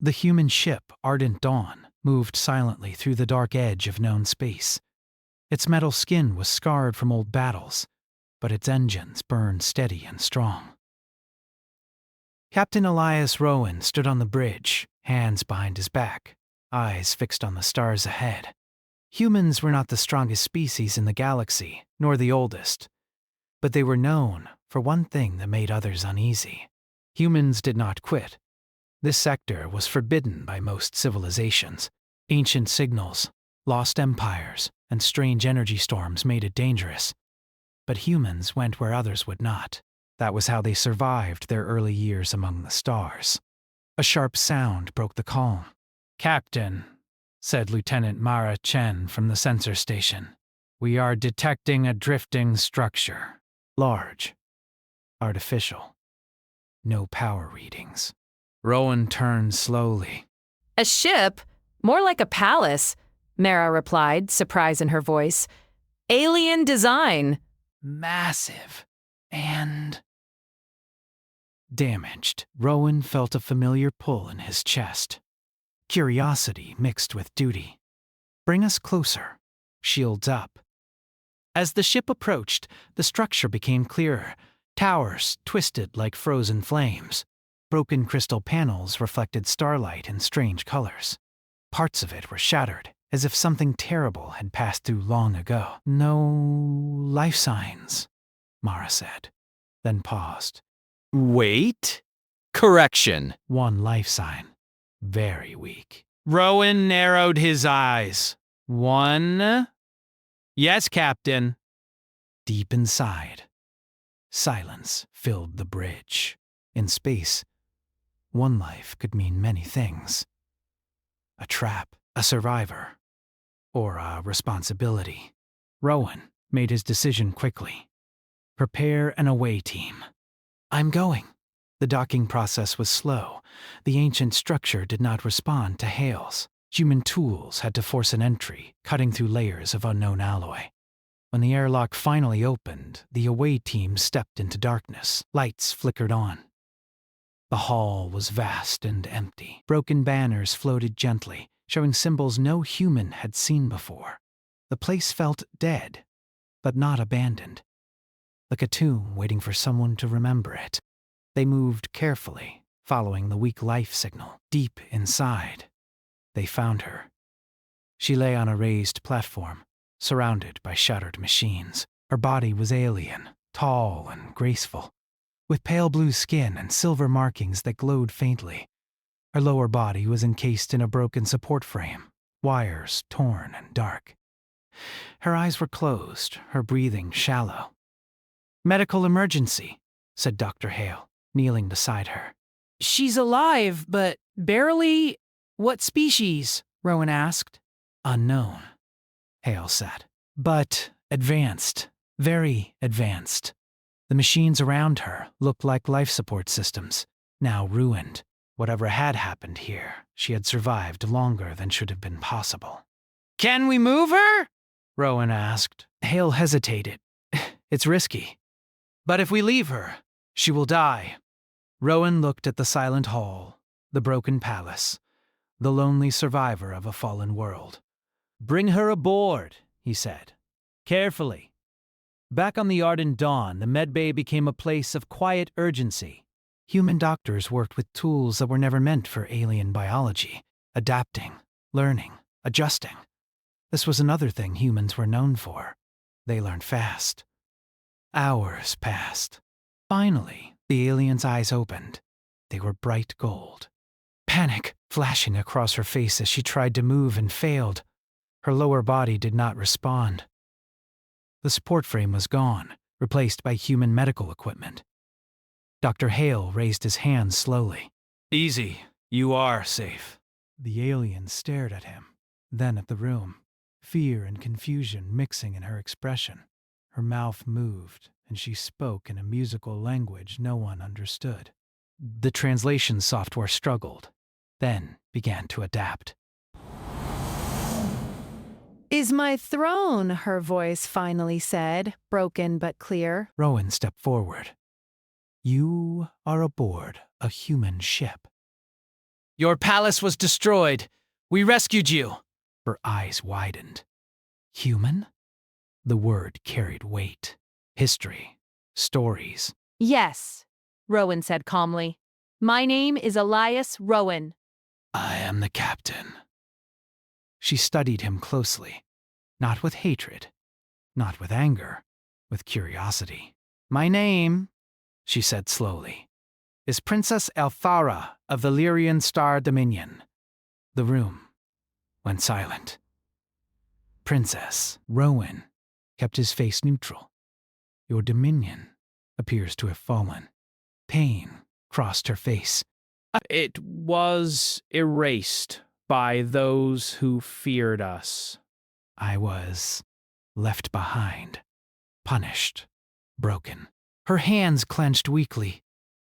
The human ship, Ardent Dawn, moved silently through the dark edge of known space. Its metal skin was scarred from old battles, but its engines burned steady and strong. Captain Elias Rowan stood on the bridge, hands behind his back, eyes fixed on the stars ahead. Humans were not the strongest species in the galaxy, nor the oldest, but they were known for one thing that made others uneasy. Humans did not quit. This sector was forbidden by most civilizations. Ancient signals, lost empires, and strange energy storms made it dangerous. But humans went where others would not. That was how they survived their early years among the stars. A sharp sound broke the calm. "Captain," said Lieutenant Mara Chen from the sensor station, "we are detecting a drifting structure. Large. Artificial. No power readings." Rowan turned slowly. "A ship? More like a palace," Mara replied, surprise in her voice. "Alien design." "Massive. And damaged." Rowan felt a familiar pull in his chest. Curiosity mixed with duty. "Bring us closer." Shields up. As the ship approached, the structure became clearer. Towers twisted like frozen flames. Broken crystal panels reflected starlight in strange colors. Parts of it were shattered, as if something terrible had passed through long ago. "No life signs," Mara said, then paused. "Wait. Correction." "One life sign. Very weak." Rowan narrowed his eyes. "One? Yes, Captain." Deep inside, silence filled the bridge. In space, one life could mean many things. A trap, a survivor, or a responsibility. Rowan made his decision quickly. "Prepare an away team." "I'm going." The docking process was slow. The ancient structure did not respond to hails. Human tools had to force an entry, cutting through layers of unknown alloy. When the airlock finally opened, the away team stepped into darkness. Lights flickered on. The hall was vast and empty. Broken banners floated gently, showing symbols no human had seen before. The place felt dead, but not abandoned. Like a tomb waiting for someone to remember it. They moved carefully, following the weak life signal. Deep inside, they found her. She lay on a raised platform, surrounded by shattered machines. Her body was alien, tall and graceful, with pale blue skin and silver markings that glowed faintly. Her lower body was encased in a broken support frame, wires torn and dark. Her eyes were closed, her breathing shallow. "Medical emergency," said Dr. Hale, kneeling beside her. "She's alive, but barely. What species?" Rowan asked. "Unknown," Hale said. "But advanced, very advanced." The machines around her looked like life support systems, now ruined. Whatever had happened here, she had survived longer than should have been possible. "Can we move her?" Rowan asked. Hale hesitated. "It's risky. But if we leave her, she will die." Rowan looked at the silent hall, the broken palace, the lonely survivor of a fallen world. "Bring her aboard," he said. "Carefully." Back on the Ardent Dawn, the medbay became a place of quiet urgency. Human doctors worked with tools that were never meant for alien biology, adapting, learning, adjusting. This was another thing humans were known for. They learned fast. Hours passed. Finally, the alien's eyes opened. They were bright gold. Panic flashing across her face as she tried to move and failed. Her lower body did not respond. The support frame was gone, replaced by human medical equipment. Dr. Hale raised his hands slowly. "Easy. You are safe." The alien stared at him, then at the room, fear and confusion mixing in her expression. Her mouth moved, and she spoke in a musical language no one understood. The translation software struggled, then began to adapt. "Is my throne," her voice finally said, broken but clear. Rowan stepped forward. "You are aboard a human ship." Your palace was destroyed. We rescued you. Her eyes widened. Human? The word carried weight. History. Stories. Yes, Rowan said calmly. My name is Elias Rowan. I am the captain. She studied him closely, not with hatred, not with anger, with curiosity. My name, she said slowly, is Princess Elthara of Valyrian Star Dominion. The room went silent. Princess Rowan kept his face neutral. Your dominion appears to have fallen. Pain crossed her face. It was erased by those who feared us. I was left behind, punished, broken. Her hands clenched weakly.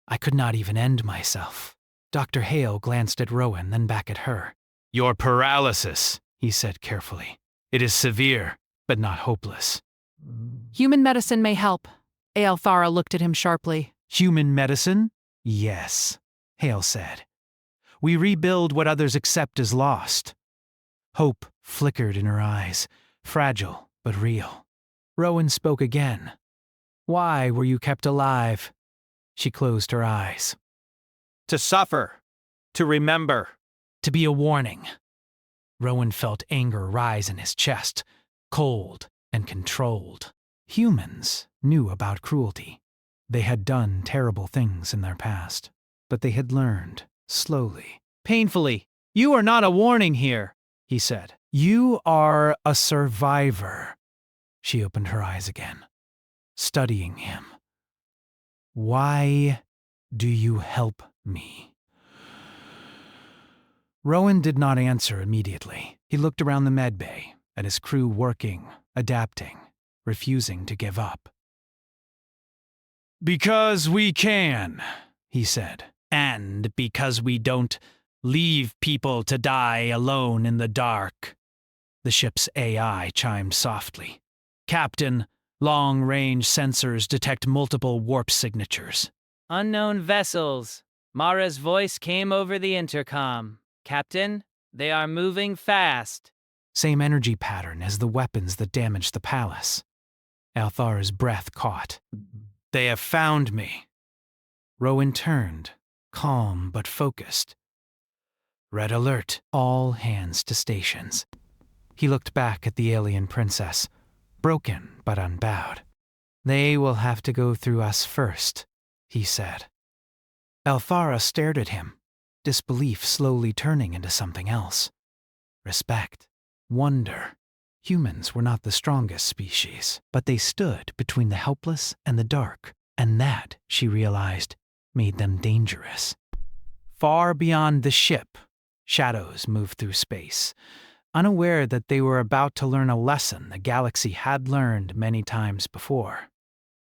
I could not even end myself. Dr. Hale glanced at Rowan, then back at her. Your paralysis, he said carefully. It is severe, but not hopeless. Human medicine may help. Aelthara looked at him sharply. Human medicine? Yes, Hale said. We rebuild what others accept as lost. Hope flickered in her eyes, fragile but real. Rowan spoke again. Why were you kept alive? She closed her eyes. To suffer. To remember. To be a warning. Rowan felt anger rise in his chest, cold and controlled. Humans knew about cruelty. They had done terrible things in their past, but they had learned, slowly. Painfully. You are not a warning here, he said. You are a survivor. She opened her eyes again, studying him. Why do you help me? Rowan did not answer immediately. He looked around the medbay, at his crew working, adapting, refusing to give up. Because we can, he said, and because we don't leave people to die alone in the dark. The ship's AI chimed softly. Captain, long-range sensors detect multiple warp signatures. Unknown vessels. Mara's voice came over the intercom. Captain, they are moving fast. Same energy pattern as the weapons that damaged the palace. Althara's breath caught. They have found me. Rowan turned, calm but focused. Red alert, all hands to stations. He looked back at the alien princess, broken but unbowed. They will have to go through us first, he said. Althara stared at him, disbelief slowly turning into something else. Respect, wonder. Humans were not the strongest species, but they stood between the helpless and the dark, and that, she realized, made them dangerous. Far beyond the ship, shadows moved through space, unaware that they were about to learn a lesson the galaxy had learned many times before.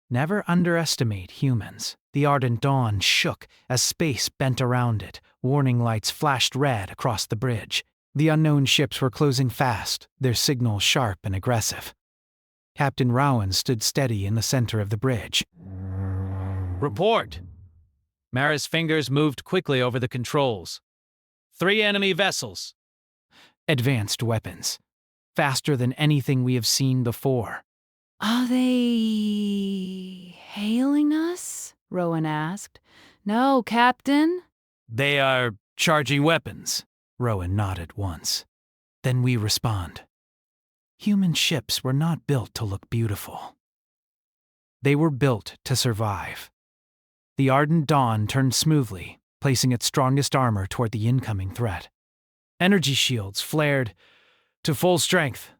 Never underestimate humans. The ardent dawn shook as space bent around it. Warning lights flashed red across the bridge. The unknown ships were closing fast, their signals sharp and aggressive. Captain Rowan stood steady in the center of the bridge. Report. Mara's fingers moved quickly over the controls. 3 enemy vessels. Advanced weapons. Faster than anything we have seen before. Are they hailing us? Rowan asked. No, Captain. They are charging weapons. Rowan nodded once. Then we respond. Human ships were not built to look beautiful. They were built to survive. The ardent dawn turned smoothly, placing its strongest armor toward the incoming threat. Energy shields flared to full strength.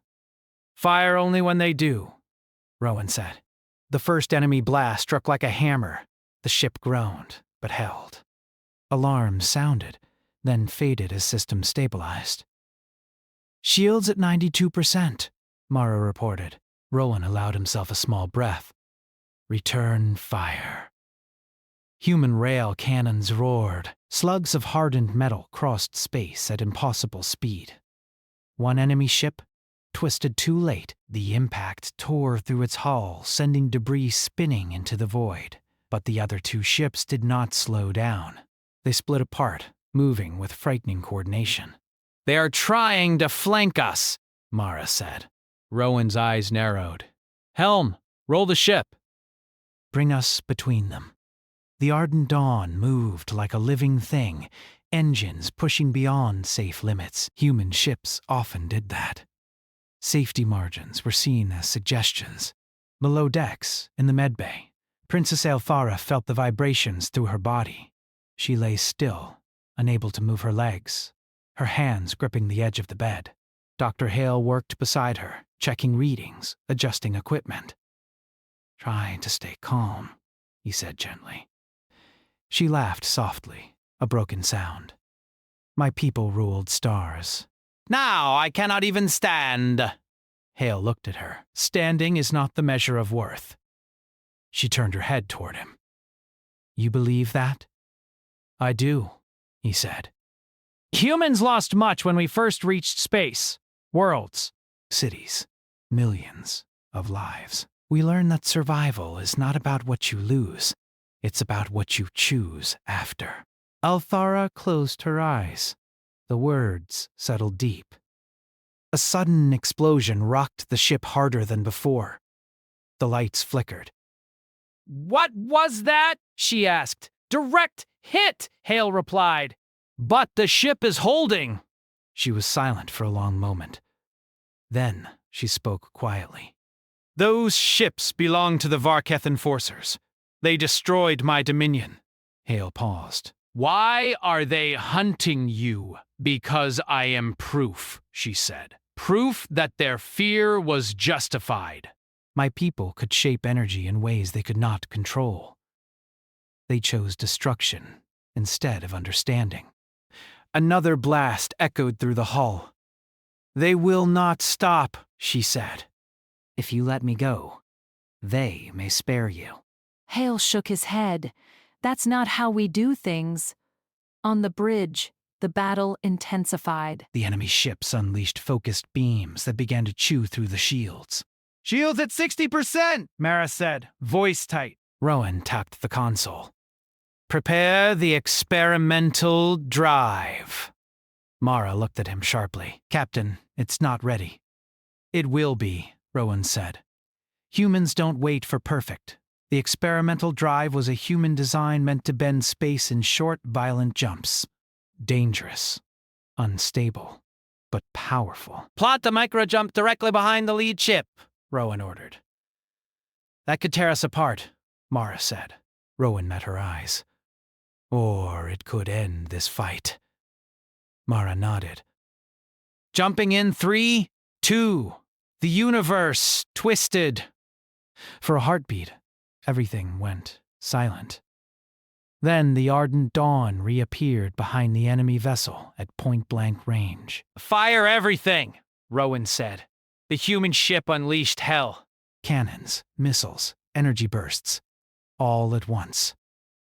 Fire only when they do, Rowan said. The first enemy blast struck like a hammer. The ship groaned, but held. Alarms sounded, then faded as systems stabilized. Shields at 92%, Mara reported. Rowan allowed himself a small breath. Return fire. Human rail cannons roared. Slugs of hardened metal crossed space at impossible speed. One enemy ship twisted too late. The impact tore through its hull, sending debris spinning into the void. But the other 2 ships did not slow down. They split apart, moving with frightening coordination. They are trying to flank us, Mara said. Rowan's eyes narrowed. Helm, roll the ship. Bring us between them. The ardent dawn moved like a living thing, engines pushing beyond safe limits. Human ships often did that. Safety margins were seen as suggestions. Below decks, in the medbay, Princess Aelfara felt the vibrations through her body. She lay still, unable to move her legs, her hands gripping the edge of the bed. Dr. Hale worked beside her, checking readings, adjusting equipment. "Try to stay calm," he said gently. She laughed softly, a broken sound. "My people ruled stars. Now I cannot even stand." Hale looked at her. "Standing is not the measure of worth." She turned her head toward him. "You believe that?" I do, he said. Humans lost much when we first reached space. Worlds. Cities. Millions of lives. We learn that survival is not about what you lose. It's about what you choose after. Aelfara closed her eyes. The words settled deep. A sudden explosion rocked the ship harder than before. The lights flickered. What was that? She asked. Direct hit, Hale replied. But the ship is holding. She was silent for a long moment. Then she spoke quietly. "Those ships belong to the Varketh enforcers. They destroyed my dominion." Hale paused. Why are they hunting you? Because I am proof, she said. Proof that their fear was justified. My people could shape energy in ways they could not control. They chose destruction instead of understanding. Another blast echoed through the hull. "They will not stop," she said. "If you let me go, they may spare you." Hale shook his head. That's not how we do things. On the bridge, the battle intensified. The enemy ships unleashed focused beams that began to chew through the shields. "Shields at 60%, Mara said, voice tight. Rowan tapped the console. "Prepare the experimental drive." Mara looked at him sharply. "Captain, it's not ready." "It will be," Rowan said. "Humans don't wait for perfect. The experimental drive was a human design meant to bend space in short, violent jumps. Dangerous, unstable, but powerful." Plot the micro-jump directly behind the lead ship, Rowan ordered. "That could tear us apart," Mara said. Rowan met her eyes. "Or it could end this fight." Mara nodded. "Jumping in 3, 2. The universe twisted." For a heartbeat, everything went silent. Then the ardent dawn reappeared behind the enemy vessel at point-blank range. Fire everything, Rowan said. The human ship unleashed hell. Cannons, missiles, energy bursts. All at once.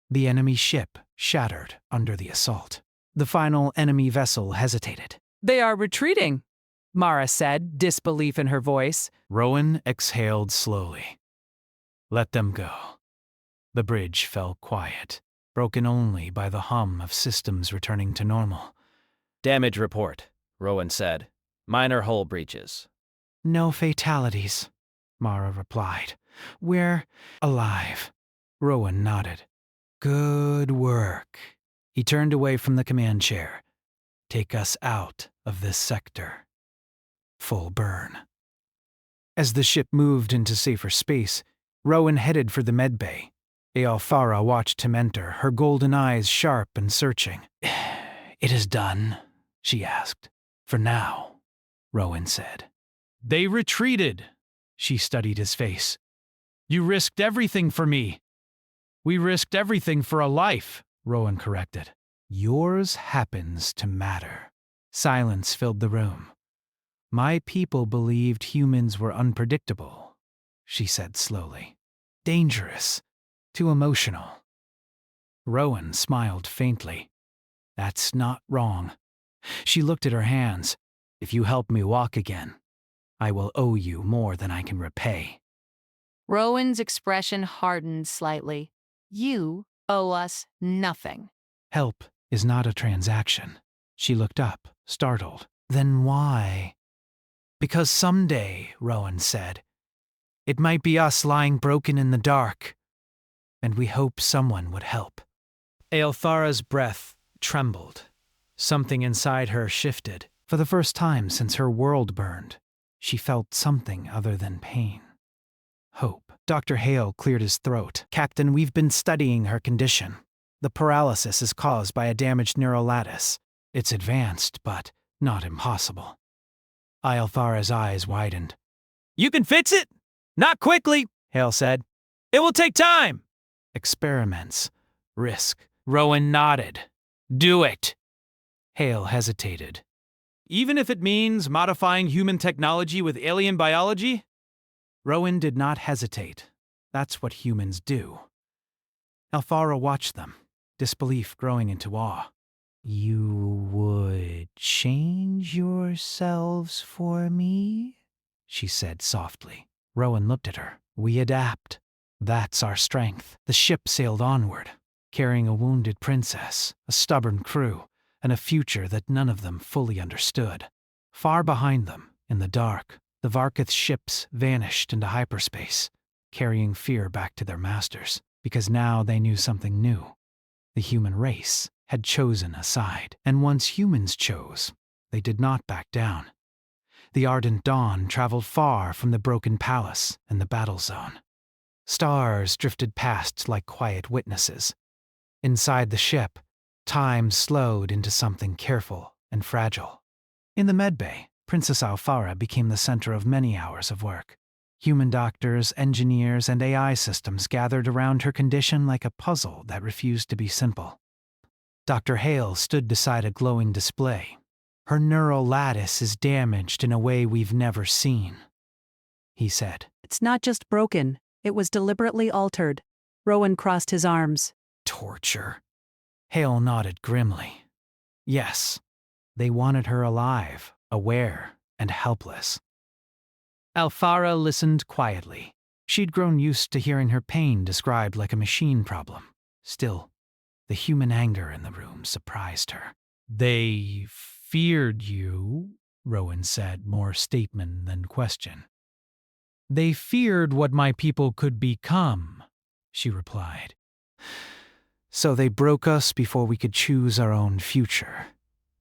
The enemy ship shattered under the assault. The final enemy vessel hesitated. They are retreating, Mara said, disbelief in her voice. Rowan exhaled slowly. "Let them go." The bridge fell quiet, broken only by the hum of systems returning to normal. Damage report, Rowan said. Minor hull breaches. "No fatalities," Mara replied. "We're alive." Rowan nodded. "Good work." He turned away from the command chair. "Take us out of this sector." Full burn. As the ship moved into safer space, Rowan headed for the medbay. Aelfara watched him enter, her golden eyes sharp and searching. "It is done?" she asked. "For now," Rowan said. They retreated. She studied his face. You risked everything for me. We risked everything for a life, Rowan corrected. "Yours happens to matter." Silence filled the room. "My people believed humans were unpredictable," she said slowly. "Dangerous. Too emotional." Rowan smiled faintly. "That's not wrong." She looked at her hands. "If you help me walk again, I will owe you more than I can repay." Rowan's expression hardened slightly. You owe us nothing. "Help is not a transaction. She looked up, startled. Then why? Because someday, Rowan said, it might be us lying broken in the dark, and we hope someone would help. Aelthara's breath trembled. Something inside her shifted. For the first time since her world burned, she felt something other than pain. Hope. Dr. Hale cleared his throat. Captain, we've been studying her condition. The paralysis is caused by a damaged neural lattice. It's advanced, but not impossible. Aelthara's eyes widened. You can fix it? Not quickly, Hale said. It will take time. Experiments. Risk. Rowan nodded. Do it. Hale hesitated. Even if it means modifying human technology with alien biology? Rowan did not hesitate. That's what humans do. Aelthara watched them, disbelief growing into awe. You would change yourselves for me? She said softly. Rowan looked at her. We adapt. That's our strength. The ship sailed onward, carrying a wounded princess, a stubborn crew, and a future that none of them fully understood. Far behind them, in the dark, the Varkith ships vanished into hyperspace, carrying fear back to their masters, because now they knew something new. The human race had chosen a side, and once humans chose, they did not back down. The ardent dawn traveled far from the broken palace and the battle zone. Stars drifted past like quiet witnesses. Inside the ship, time slowed into something careful and fragile. In the medbay, Princess Aelthara became the center of many hours of work. Human doctors, engineers, and AI systems gathered around her condition like a puzzle that refused to be simple. Dr. Hale stood beside a glowing display. Her neural lattice is damaged in a way we've never seen, he said. It's not just broken, it was deliberately altered. Rowan crossed his arms. Torture. Hale nodded grimly. Yes, they wanted her alive, aware, and helpless. Aelthara listened quietly. She'd grown used to hearing her pain described like a machine problem. Still, the human anger in the room surprised her. They feared you, Rowan said, more statement than question. They feared what my people could become, she replied. So they broke us before we could choose our own future.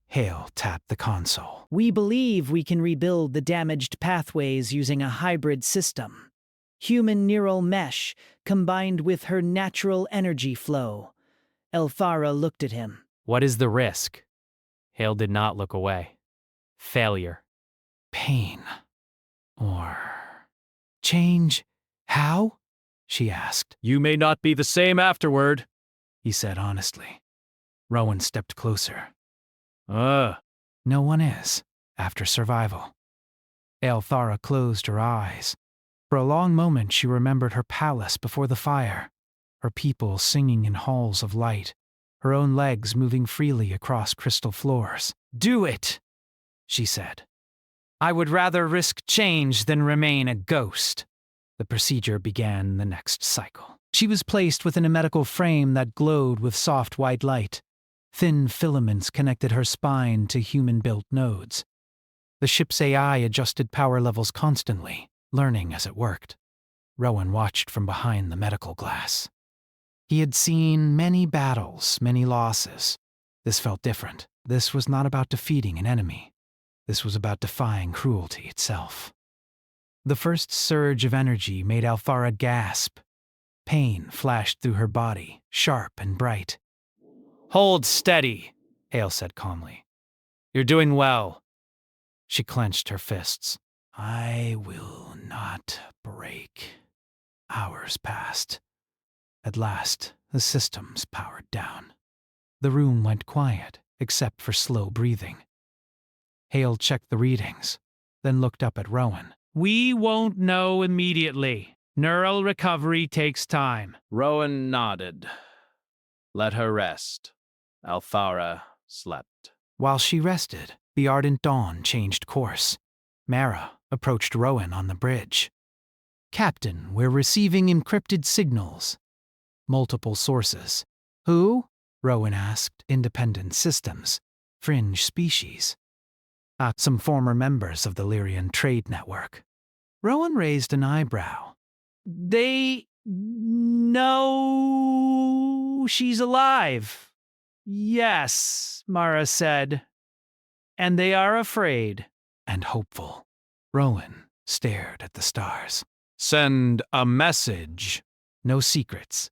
Hale tapped the console. We believe we can rebuild the damaged pathways using a hybrid system. Human neural mesh combined with her natural energy flow. Aelthara looked at him. What is the risk? Hale did not look away. Failure. Pain. Or change? How? She asked. You may not be the same afterward, he said honestly. Rowan stepped closer. No one is, after survival. Aelthara closed her eyes. For a long moment she remembered her palace before the fire, her people singing in halls of light, her own legs moving freely across crystal floors. Do it, she said. I would rather risk change than remain a ghost. The procedure began the next cycle. She was placed within a medical frame that glowed with soft white light. Thin filaments connected her spine to human-built nodes. The ship's AI adjusted power levels constantly, learning as it worked. Rowan watched from behind the medical glass. He had seen many battles, many losses. This felt different. This was not about defeating an enemy. This was about defying cruelty itself. The first surge of energy made Aelthara gasp. Pain flashed through her body, sharp and bright. Hold steady, Hale said calmly. You're doing well. She clenched her fists. I will not break. Hours passed. At last, the systems powered down. The room went quiet, except for slow breathing. Hale checked the readings, then looked up at Rowan. We won't know immediately. Neural recovery takes time. Rowan nodded. Let her rest. Aelthara slept. While she rested, the ardent dawn changed course. Mara approached Rowan on the bridge. Captain, we're receiving encrypted signals. Multiple sources. Who? Rowan asked. Independent systems, fringe species. Some former members of the Lyrian trade network. Rowan raised an eyebrow. They know she's alive. Yes, Mara said. And they are afraid. And hopeful. Rowan stared at the stars. Send a message. No secrets.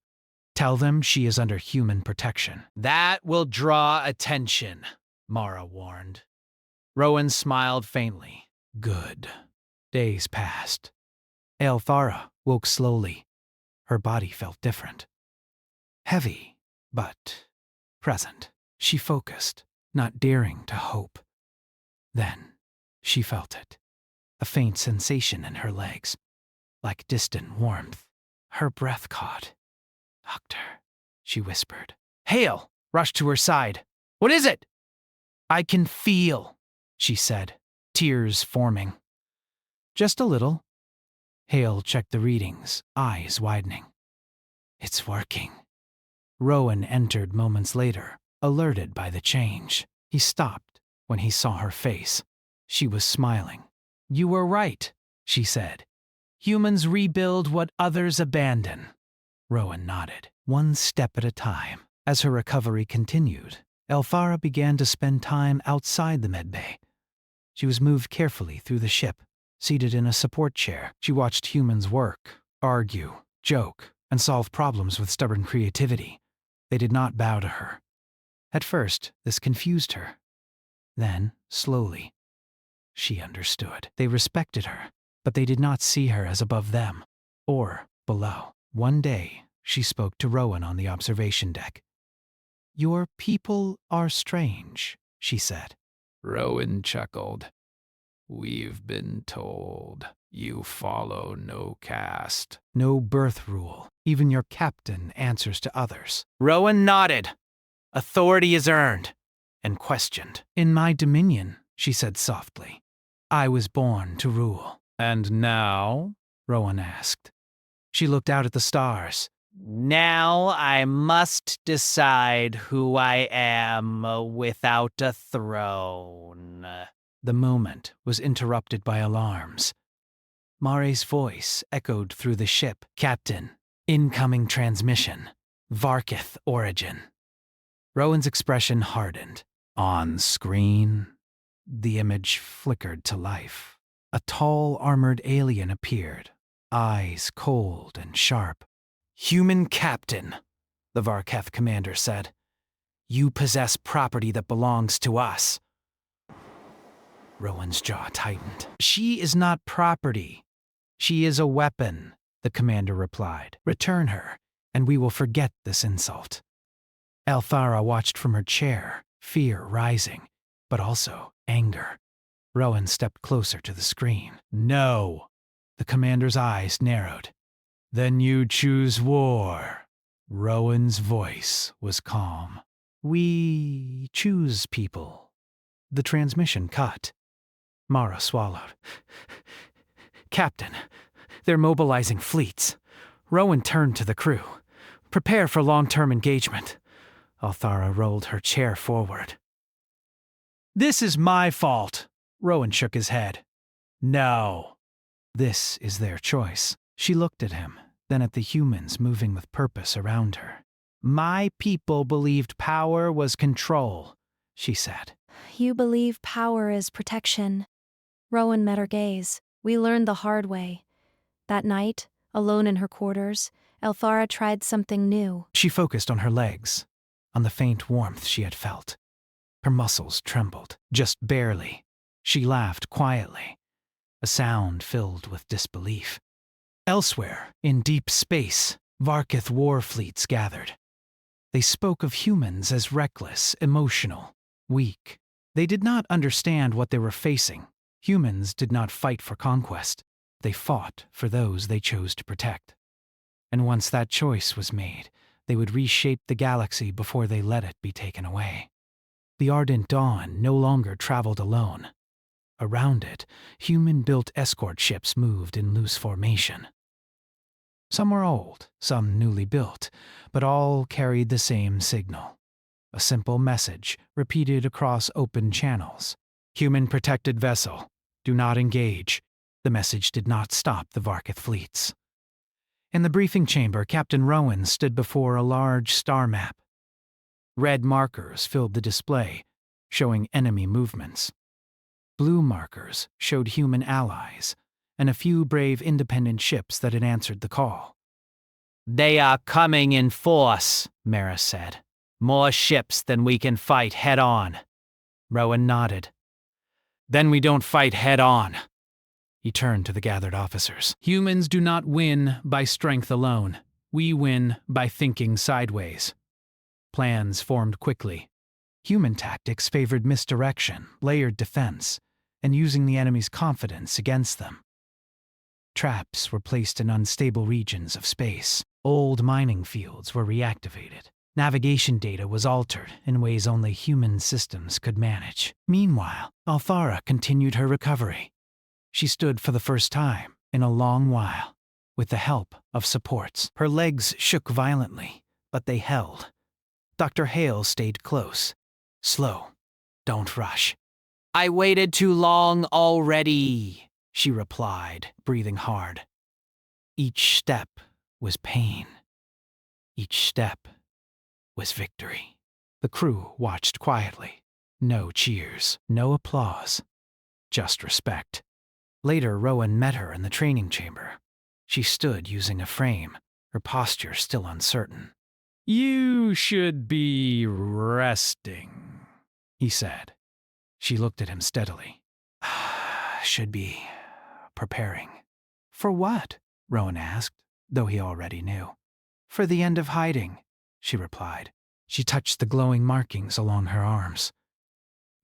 Tell them she is under human protection. That will draw attention, Mara warned. Rowan smiled faintly. Good. Days passed. Aelthara woke slowly. Her body felt different. Heavy, but present. She focused, not daring to hope. Then she felt it. A faint sensation in her legs, like distant warmth. Her breath caught. Doctor, she whispered. Hale rushed to her side. What is it? I can feel, she said, tears forming. Just a little. Hale checked the readings, eyes widening. It's working. Rowan entered moments later, alerted by the change. He stopped when he saw her face. She was smiling. You were right, she said. Humans rebuild what others abandon. Rowan nodded, one step at a time. As her recovery continued, Aelthara began to spend time outside the medbay. She was moved carefully through the ship. Seated in a support chair, she watched humans work, argue, joke, and solve problems with stubborn creativity. They did not bow to her. At first, this confused her. Then, slowly, she understood. They respected her, but they did not see her as above them, or below. One day, she spoke to Rowan on the observation deck. Your people are strange, she said. Rowan chuckled. We've been told you follow no caste. No birth rule. Even your captain answers to others. Rowan nodded. Authority is earned and questioned. In my dominion, she said softly. I was born to rule. And now? Rowan asked. She looked out at the stars. Now I must decide who I am without a throne. The moment was interrupted by alarms. Mare's voice echoed through the ship. Captain, incoming transmission. Varkith origin. Rowan's expression hardened. On screen, the image flickered to life. A tall, armored alien appeared, eyes cold and sharp. Human captain, the Varketh commander said. You possess property that belongs to us. Rowan's jaw tightened. She is not property. She is a weapon, the commander replied. Return her, and we will forget this insult. Aelthara watched from her chair, fear rising, but also anger. Rowan stepped closer to the screen. No. The commander's eyes narrowed. Then you choose war. Rowan's voice was calm. We choose people. The transmission cut. Mara swallowed. Captain, they're mobilizing fleets. Rowan turned to the crew. Prepare for long-term engagement. Aelthara rolled her chair forward. This is my fault. Rowan shook his head. No. This is their choice. She looked at him, then at the humans moving with purpose around her. My people believed power was control, she said. You believe power is protection. Rowan met her gaze. We learned the hard way. That night, alone in her quarters, Aelthara tried something new. She focused on her legs, on the faint warmth she had felt. Her muscles trembled, just barely. She laughed quietly, a sound filled with disbelief. Elsewhere, in deep space, Varkith war fleets gathered. They spoke of humans as reckless, emotional, weak. They did not understand what they were facing. Humans did not fight for conquest. They fought for those they chose to protect. And once that choice was made, they would reshape the galaxy before they let it be taken away. The Ardent Dawn no longer traveled alone. Around it, human-built escort ships moved in loose formation. Some were old, some newly built, but all carried the same signal. a simple message repeated across open channels. Human protected vessel. Do not engage. The message did not stop the Varketh fleets. In the briefing chamber, Captain Rowan stood before a large star map. Red markers filled the display, showing enemy movements. Blue markers showed human allies, and a few brave independent ships that had answered the call. They are coming in force, Mara said. More ships than we can fight head on. Rowan nodded. Then we don't fight head on. He turned to the gathered officers. Humans do not win by strength alone. We win by thinking sideways. Plans formed quickly. Human tactics favored misdirection, layered defense, and using the enemy's confidence against them. Traps were placed in unstable regions of space. Old mining fields were reactivated. Navigation data was altered in ways only human systems could manage. Meanwhile, Althara continued her recovery. She stood for the first time in a long while, with the help of supports. Her legs shook violently, but they held. Dr. Hale stayed close. Slow. Don't rush. I waited too long already, she replied, breathing hard. Each step was pain. Each step was victory. The crew watched quietly. No cheers, no applause, just respect. Later, Rowan met her in the training chamber. She stood using a frame, her posture still uncertain. You should be resting, he said. She looked at him steadily. Should be preparing. For what? Rowan asked, though he already knew. For the end of hiding, she replied. She touched the glowing markings along her arms.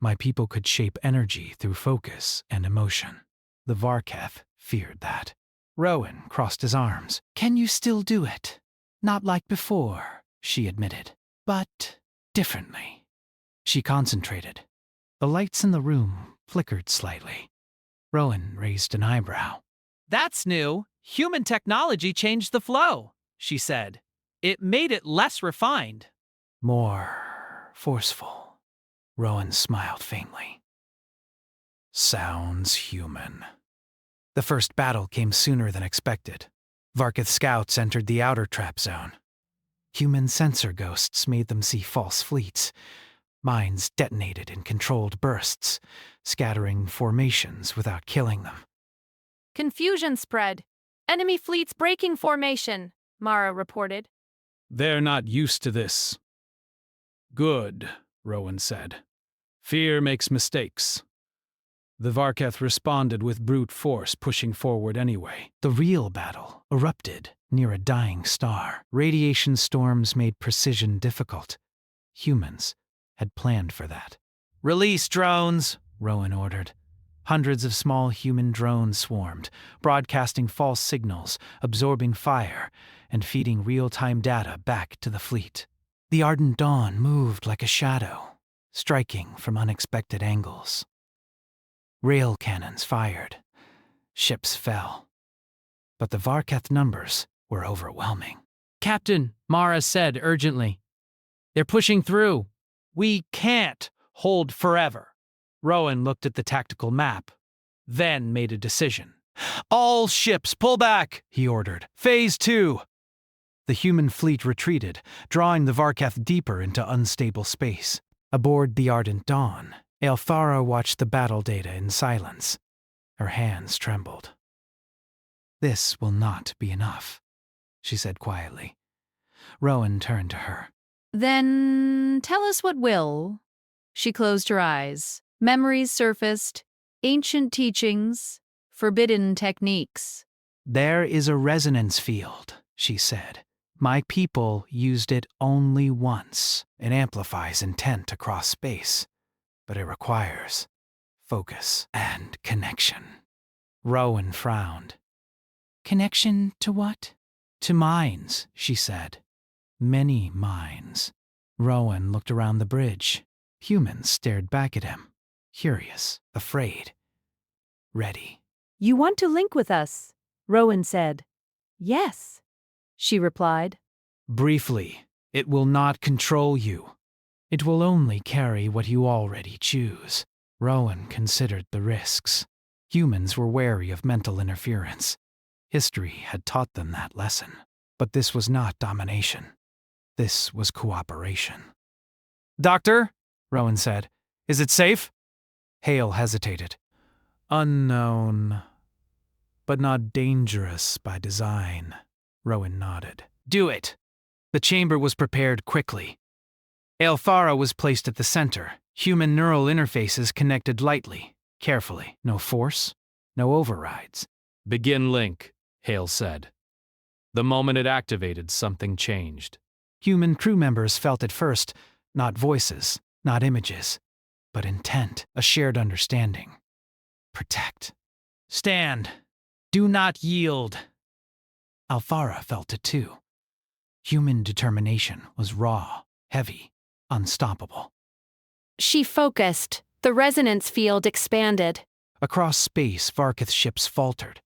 My people could shape energy through focus and emotion. The Varketh feared that. Rowan crossed his arms. Can you still do it? Not like before, she admitted, but differently. She concentrated. The lights in the room flickered slightly. Rowan raised an eyebrow. That's new. Human technology changed the flow, she said. It made it less refined. More forceful. Rowan smiled faintly. Sounds human. The first battle came sooner than expected. Varketh scouts entered the outer trap zone. Human sensor ghosts made them see false fleets. Mines detonated in controlled bursts, scattering formations without killing them. Confusion spread. Enemy fleets breaking formation, Mara reported. They're not used to this. Good, Rowan said. Fear makes mistakes. The Varketh responded with brute force, pushing forward anyway. The real battle erupted near a dying star. Radiation storms made precision difficult. Humans had planned for that. Release drones, Rowan ordered. Hundreds of small human drones swarmed, broadcasting false signals, absorbing fire, and feeding real-time data back to the fleet. The ardent dawn moved like a shadow, striking from unexpected angles. Rail cannons fired. Ships fell. But the Varketh numbers were overwhelming. Captain, Mara said urgently. They're pushing through. We can't hold forever. Rowan looked at the tactical map, then made a decision. All ships, pull back, he ordered. Phase 2. The human fleet retreated, drawing the Varketh deeper into unstable space. Aboard the Ardent Dawn, Althara watched the battle data in silence. Her hands trembled. This will not be enough, she said quietly. Rowan turned to her. Then tell us what will. She closed her eyes. Memories surfaced, ancient teachings, forbidden techniques. There is a resonance field, she said. My people used it only once. It amplifies intent across space, but it requires focus and connection. Rowan frowned. Connection to what? To minds, she said. Many minds. Rowan looked around the bridge. Humans stared back at him, curious, afraid, ready. You want to link with us, Rowan said. Yes, she replied. Briefly, it will not control you. It will only carry what you already choose. Rowan considered the risks. Humans were wary of mental interference. History had taught them that lesson. But this was not domination. This was cooperation. "Doctor," Rowan said, "is it safe?" Hale hesitated. "Unknown, but not dangerous by design," Rowan nodded. "Do it." The chamber was prepared quickly. Aelfara was placed at the center. Human neural interfaces connected lightly, carefully. No force, no overrides. "Begin link," Hale said. The moment it activated, something changed. Human crew members felt at first, not voices, not images, but intent, a shared understanding. Protect. Stand. Do not yield. Alfara felt it too. Human determination was raw, heavy, unstoppable. She focused. The resonance field expanded. Across space, Varkith ships faltered.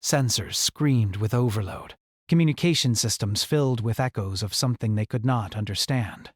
Sensors screamed with overload. Communication systems filled with echoes of something they could not understand.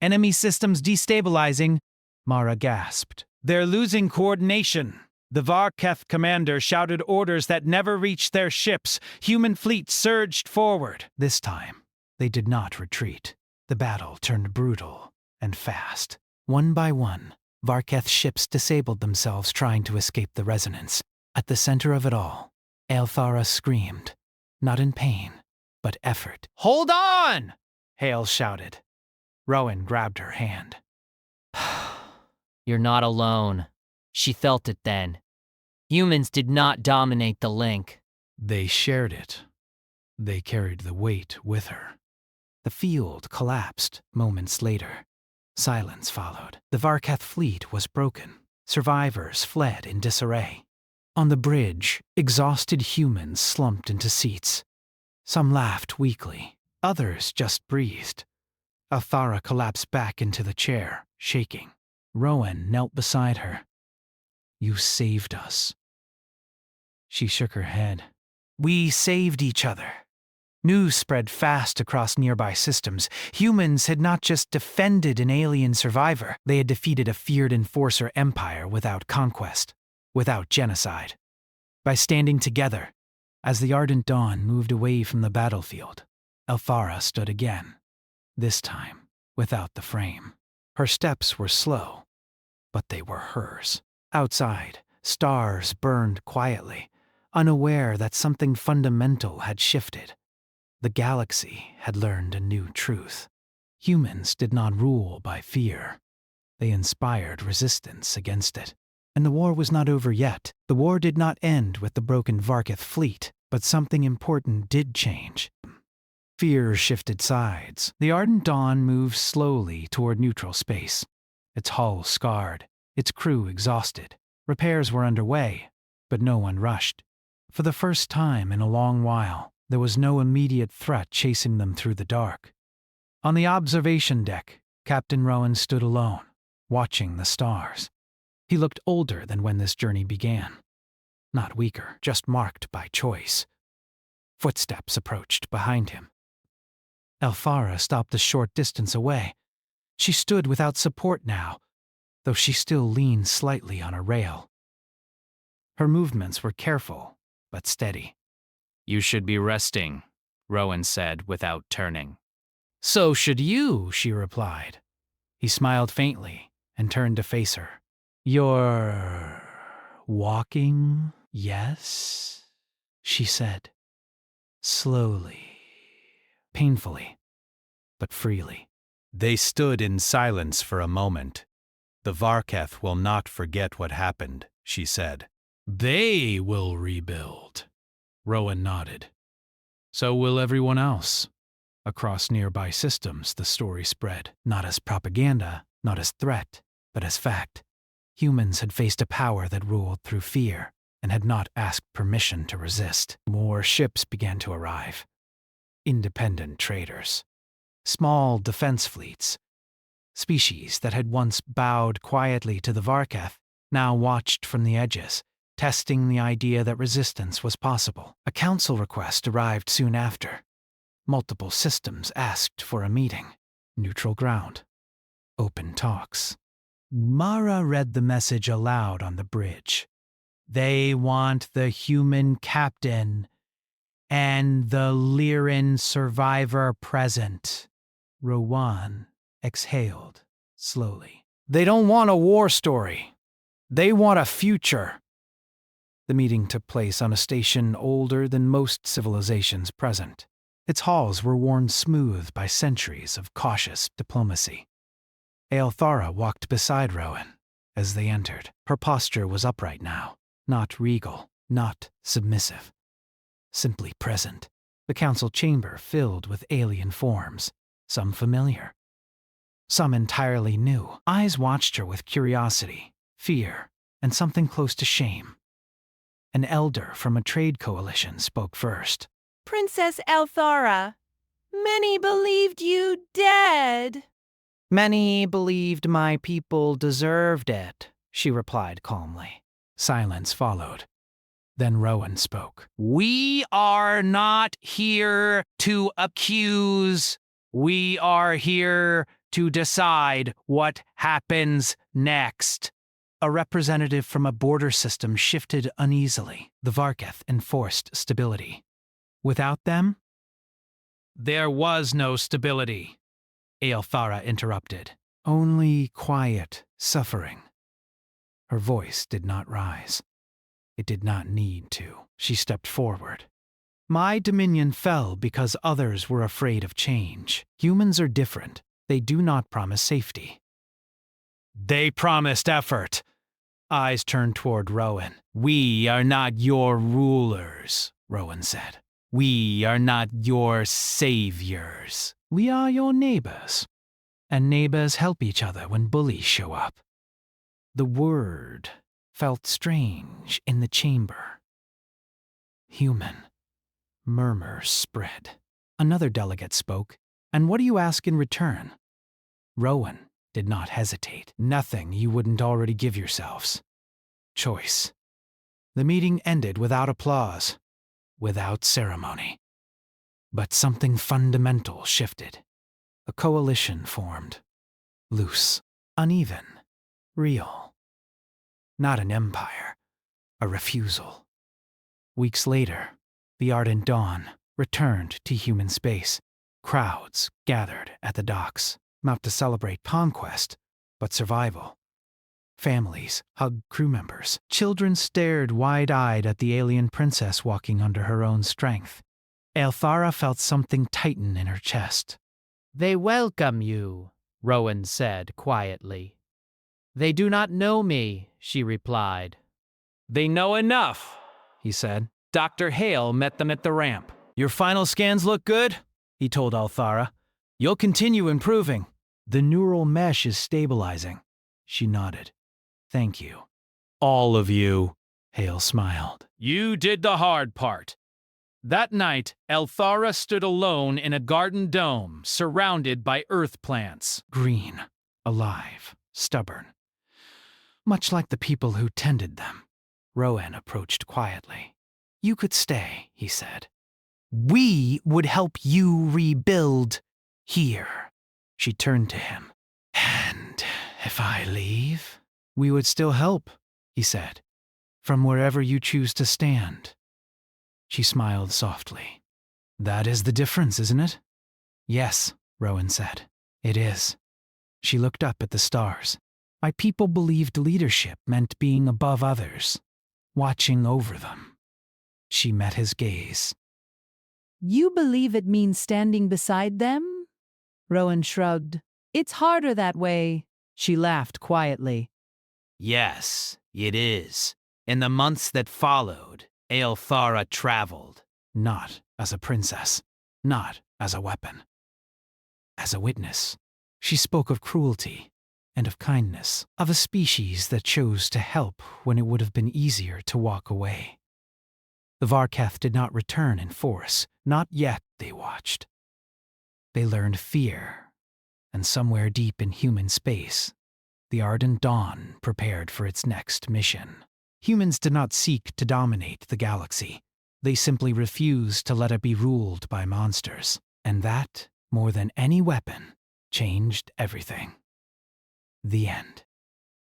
"Enemy systems destabilizing," Mara gasped. "They're losing coordination." The Varketh commander shouted orders that never reached their ships. Human fleet surged forward. This time, they did not retreat. The battle turned brutal and fast. One by one, Varketh ships disabled themselves trying to escape the resonance. At the center of it all, Aelfara screamed, not in pain, but effort. "Hold on!" Hale shouted. Rowan grabbed her hand. You're not alone. She felt it then. Humans did not dominate the link. They shared it. They carried the weight with her. The field collapsed moments later. Silence followed. The Varketh fleet was broken. Survivors fled in disarray. On the bridge, exhausted humans slumped into seats. Some laughed weakly. Others just breathed. Althara collapsed back into the chair, shaking. Rowan knelt beside her. "You saved us." She shook her head. "We saved each other." News spread fast across nearby systems. Humans had not just defended an alien survivor, they had defeated a feared enforcer empire without conquest, without genocide. By standing together, as the ardent dawn moved away from the battlefield, Alfara stood again, this time without the frame. Her steps were slow, but they were hers. Outside, stars burned quietly, unaware that something fundamental had shifted. The galaxy had learned a new truth. Humans did not rule by fear. They inspired resistance against it. And the war was not over yet. The war did not end with the broken Varkith fleet, but something important did change. Fear shifted sides. The ardent dawn moved slowly toward neutral space. Its hull scarred, its crew exhausted. Repairs were underway, but no one rushed. For the first time in a long while, there was no immediate threat chasing them through the dark. On the observation deck, Captain Rowan stood alone, watching the stars. He looked older than when this journey began. Not weaker, just marked by choice. Footsteps approached behind him. Alfara stopped a short distance away. She stood without support now, though she still leaned slightly on a rail. Her movements were careful, but steady. You should be resting, Rowan said without turning. "So should you," she replied. He smiled faintly and turned to face her. "You're walking, yes?" she said. Slowly, painfully, but freely. They stood in silence for a moment. "The Varketh will not forget what happened," she said. "They will rebuild," Rowan nodded. "So will everyone else." Across nearby systems, the story spread, Not as propaganda, not as threat, but as fact. Humans had faced a power that ruled through fear and had not asked permission to resist. More ships began to arrive. Independent traders. Small defense fleets. Species that had once bowed quietly to the Varketh now watched from the edges, testing the idea that resistance was possible. A council request arrived soon after. Multiple systems asked for a meeting. Neutral ground. open talks. Mara read the message aloud on the bridge. They want the human captain and the Lyran survivor present. Rowan exhaled slowly. They don't want a war story. They want a future. The meeting took place on a station older than most civilizations present. Its halls were worn smooth by centuries of cautious diplomacy. Aelthara walked beside Rowan as they entered. Her posture was upright now, not regal, not submissive. Simply present. The council chamber filled with alien forms, some familiar, some entirely new. Eyes watched her with curiosity, fear, and something close to shame. An elder from a trade coalition spoke first. Princess Aelthara, many believed you dead. Many believed my people deserved it, she replied calmly. Silence followed. Then Rowan spoke. We are not here to accuse. We are here to decide what happens next. A representative from a border system shifted uneasily. The Varketh enforced stability. Without them? There was no stability, Aelthara interrupted. Only quiet suffering. Her voice did not rise. It did not need to. She stepped forward. My dominion fell because others were afraid of change. Humans are different. They do not promise safety. They promised effort. Eyes turned toward Rowan. We are not your rulers, Rowan said. We are not your saviors. We are your neighbors. And neighbors help each other when bullies show up. The word felt strange in the chamber. Human. Murmurs spread. Another delegate spoke. And what do you ask in return? Rowan did not hesitate. Nothing you wouldn't already give yourselves. Choice. The meeting ended without applause, without ceremony. But something fundamental shifted. A coalition formed. Loose, uneven, real. Not an empire, a refusal. Weeks later, the ardent dawn returned to human space. Crowds gathered at the docks, not to celebrate conquest, but survival. Families hugged crew members. Children stared wide-eyed at the alien princess walking under her own strength. Aelthara felt something tighten in her chest. They welcome you, Rowan said quietly. They do not know me, she replied. They know enough, he said. Dr. Hale met them at the ramp. Your final scans look good, he told Aelthara. You'll continue improving. The neural mesh is stabilizing. She nodded. Thank you. All of you, Hale smiled. You did the hard part. That night, Aelthara stood alone in a garden dome, surrounded by earth plants. Green, alive, stubborn. Much like the people who tended them. Rowan approached quietly. You could stay, he said. We would help you rebuild here. She turned to him. And if I leave? We would still help, he said, from wherever you choose to stand. She smiled softly. That is the difference, isn't it? Yes, Rowan said. It is. She looked up at the stars. My people believed leadership meant being above others, watching over them. She met his gaze. You believe it means standing beside them? Rowan shrugged. It's harder that way. She laughed quietly. Yes, it is. In the months that followed, Aelthara traveled. Not as a princess, not as a weapon. As a witness, she spoke of cruelty and of kindness, of a species that chose to help when it would have been easier to walk away. The Varketh did not return in force, not yet, they watched. They learned fear, and somewhere deep in human space, the ardent dawn prepared for its next mission. Humans did not seek to dominate the galaxy. They simply refused to let it be ruled by monsters. And that, more than any weapon, changed everything. The end.